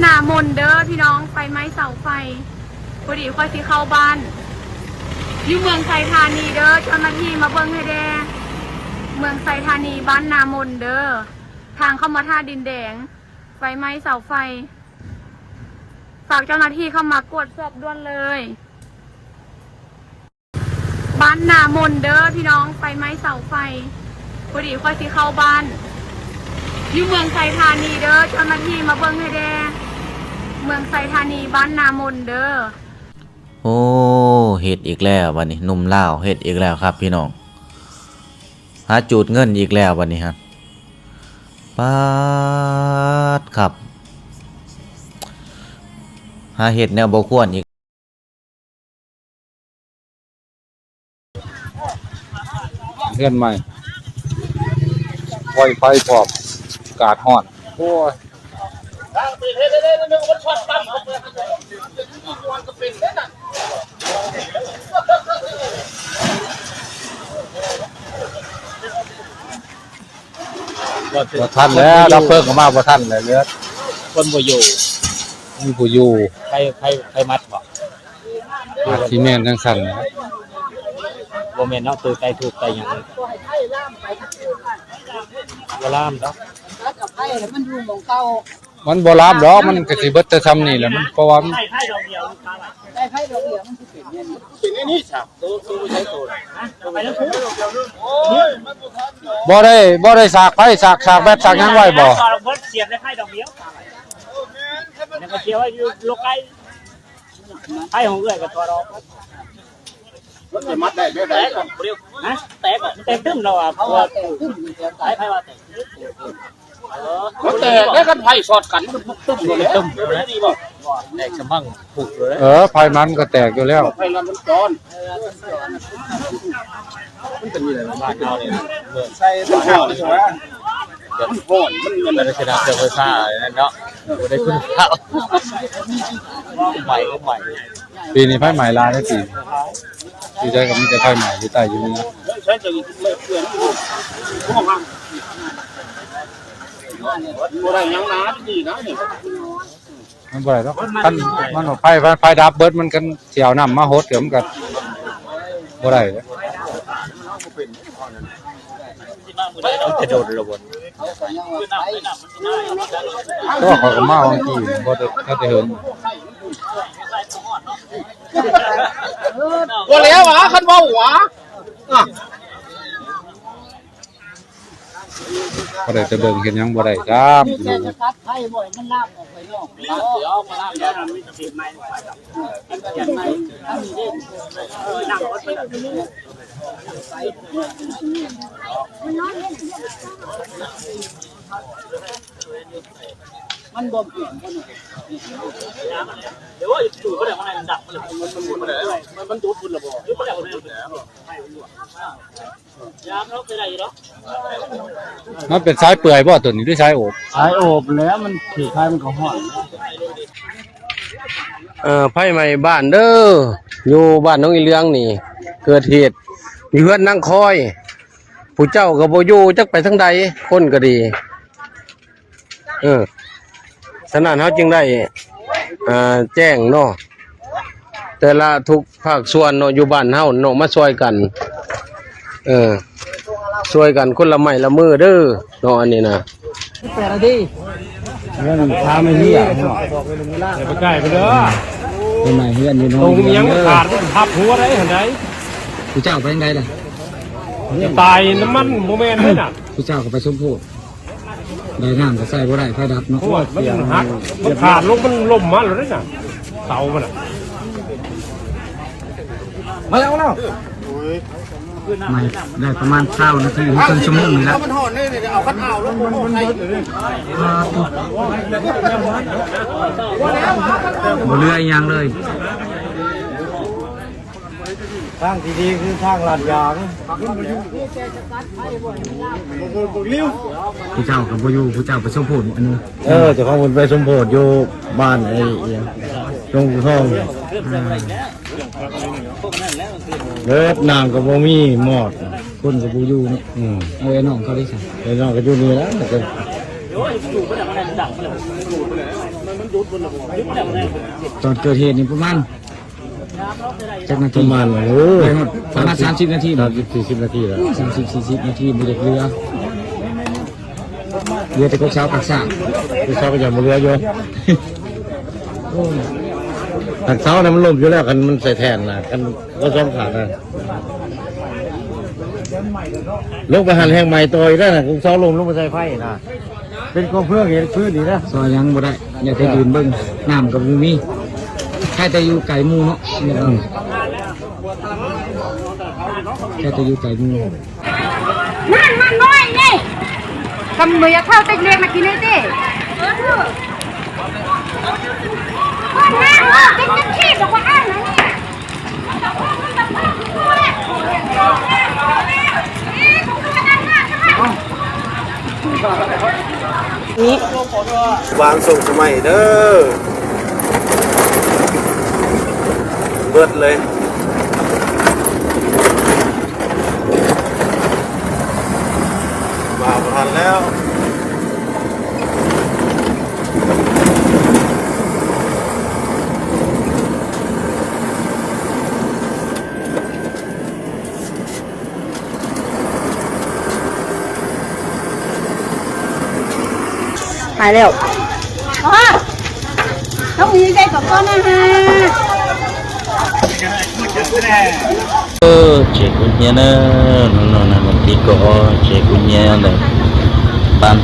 นามนเด้อพี่น้องไฟไหม้เสาไฟพอดีค่อยสิเข้าบ้านอยู่เมืองไทยธานีเด้อเจ้าหน้าที่มาเบิ่งให้แดเมืองไทยธานีบ้านนามนเด้อทางเข้ามาท่าดินแดงไฟไหม้เสาไฟฝากเจ้าหน้าที่เข้ามากวดสอบด่วนเลยบ้านนามนเด้อพี่น้องไฟไหม้เสาไฟพอดีค่อยสิเข้าบ้านอยู่เมืองไทยธานีเด้อเจ้าหน้าที่มาเบิ่งให้แดเมืองไทยธานีบ้านนามนเด้อโอ้เฮ็ดอีกแล้ววันนี้หนุ่มลาวเฮ็ดอีกแล้วครับพี่น้องหาจูดเงินอีกแล้ววันนี้ครับปาดครับหาเฮ็ดแนวบ่ควรอีกเงินใหม่ไวไฟพร้อมกาดฮ้อนโอ้ยบ่ทันแล้วดับเพลิงก็มาบ่ทันแล้วเหลือคนบ่อยู่มีผู้อยู่ใครมัดบ่สิแม่นจังซั่นบ่แม่นเนาะตัวไก่ถูกไก่หยังบ่ล่ามเนาะกับไผ่แล้วมันอยู่หม่องเก่ามันบ่ลามดอกมันก็สิเบิดแต่ซ้ำนี่แหละมันเพราะว่าไผ่ดอกเดียวได้ไผ่ดอกเดียวมันสิเป็นอย่างนี้เป็นอันนี้ครับตัวบ่ใช่ตัวฮะไปแล้วคือบ่ได้สากไฟสากแบตสากหยังไว้บ่เสียบในไผ่ดอกเดียวแล้วก็เสียบไว้อยู่โลกไก่ไผ่ของเอื้อยก็ตัวดอกมันจะมัดได้แบบไหนก่อนฮะแตกมันแตกตึ้มแล้วอ่ะเพราะว่าไผ่ว่าแตกมันแตกแล้วกันไผ่สอดกันตึ้มเลยตึ้มดีบ่แตกสมั่งผูกเลยไฟมันก็แตกอยู่แล้วไผ่ละมันจอนมันจะมีอะไรบ้างเอาเนี่ยใส่ข้าวใช่ไหมเดี๋ยวโอนมันจะชนะเจ้าเพื่อซ่านั่นเนาะได้คุณข้าวใหม่ก็ใหม่ปีนี้ไฟใหม่ลาได้ปีอยู่ใจกับมีแต่ไฟใหม่อยู่ใต้อยู่นี่ใช้จะเลิกเปลี่ยนพวกมันบ่ได้ยังนะดีนะนี่มันบ่ได้ดอกมันไฟดับเบิดมันกันเสียวน้ำมาโหดเดี๋ยวมันก็บ่ได้จะโดนระเบิดก็ขอก็มาบางทีบ่ได้ถ้าจะเหินบ่แล้วอ่ะคันเว้าหวะบ่ได้จะเบิ่งเห็นหยังบ่ได้จ้าแค่จะพัดไผ่บ่อยมันลากออกไปนอกเดี๋ยวมาลากแล้วมันจะเปลี่ยนใหม่เปลี่ยนใหม่ถ้ามีเด้นั่งรถไปมันบ่เปลี่ยนกันเดี๋ยวว่าจู่ก็ได้มาในดับมันดูดฝุ่นละบ่ยามเราเคยได้อยู่เนาะมันเป็นสายเปื่อยบ่ตัวนี้หรือสายโอบสายโอบแล้วมันถือคายมันก็ฮ้อนไฟไหม้บ้านเด้ออยู่บ้านน้องอีเลืองนี่เกิดเหตุมีเพื่อนนั่งคอยผู้เจ้าก็บ่อยู่จักไปทางใดคนก็ดีฉะนั้นเฮาจึงได้แจ้งเนาะแต่ละทุกภาคส่วนเนาะอยู่บ้านเฮาเนาะมาช่วยกันช่วยกันคนละไม้ละมือเด้อเนาะอันนี้นะ8นาทีเงินพาไม่เหี้ยเนาะอย่าไปใกล้ไปเด้อเป็นไหนเฮือนอยู่ตรงยังขาดทับหัวได้เห็นไหมผู้เจ้าไปยังไงล่ะจะตายน้ำมันโมเมนต์นี่น่ะผู้เจ้าก็ไปสมโพธิได้น้ำก็ใส่บ่ได้ไฟดับเนาะมันหักมันขาดลงมันล่มมาแล้วนี่น่ะเสามันอ่ะมาแล้วไม่ได้ประมาณ9 นาทีถึงครึ่งชั่วโมงนี่แหละมันห่อนนี่เอาคันเอาแล้วมันให้บ่เรืออีหยังเลยทางที่ดีคือทางลาดยางผู้เจ้ากับบ่อยู่ผู้เจ้าไปสมโพธิอันนี้เจ้าของมันไปสมโพธิอยู่บ้านไอ้ตรงห้องน้ำกับบ่มีหมอดคนกับบ่อยู่เนาะน้องเขาได้สั่งน้องก็อยู่นี่แล้วแต่อยู่บ่ได้มันดังมันอยู่ ตอนเกิดเหตุนี่ประมาณจักนาที ประมาณโอ้ ประมาณ30 นาที 30-40 นาทีแล้ว 30-40 นาทีบริเรือแต่ก็เช้าปักสร้าง คือเขาก็ยังมาเรืออยู่ทางเสาเนี่ยมันล่มอยู่แล้วกันมันใส่แทนนะกันก็ซ้อมขาดนะลงไปหันแห้งใหม่ต่อยได้นะคุณเสาลมลงมาใส่ไฟนะเป็นกองเพื่อนเห็นพื้นดีนะ ซอยยังบ่ได้อย่าไปยืนเบิ่งน้ำกับมีแค่แต่อยู่ไก่หมูเนาะแค่แต่อยู่ไก่หมู นั่นมันน้อยนี่กำมือเข้าเต็กเรียกมากินเลยสิคนแม่กินกันขี้บอกว่าอ้างนะนี่ วางส่งสมัยเด้อเบิดเลยมาประทันแล้ว หายแล้วต้องมีใจกับก้อนนะฮะ ceknya nona nanti kok ceknya deh pan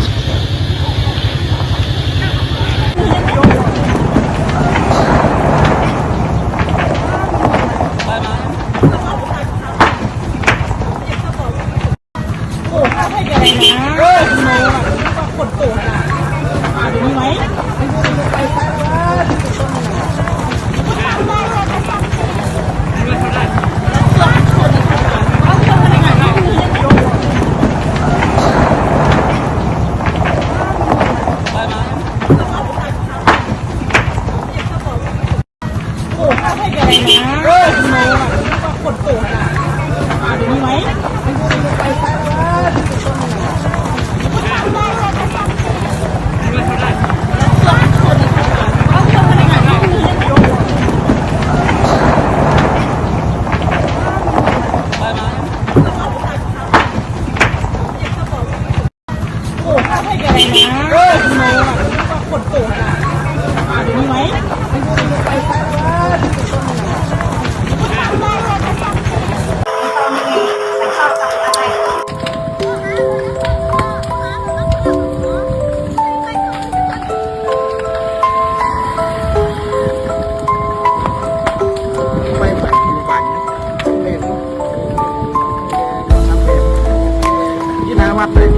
วัดเลย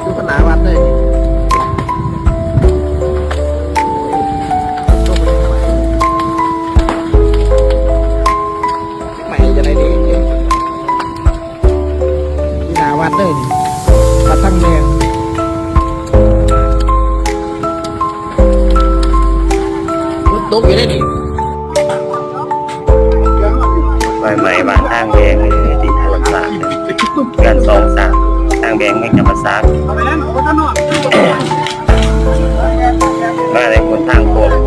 ดูขนาดวัดเลยใหม่จะได้ดีที่หนาวัดเลยวัดทั้งเมืองพุทธตุ๊กอยู่ได้ดีใบไม้บ้านทางแบงเลยที่ทวนสามกัน2-3ทางแบงไม่จะมาซักมาในคนทางโคก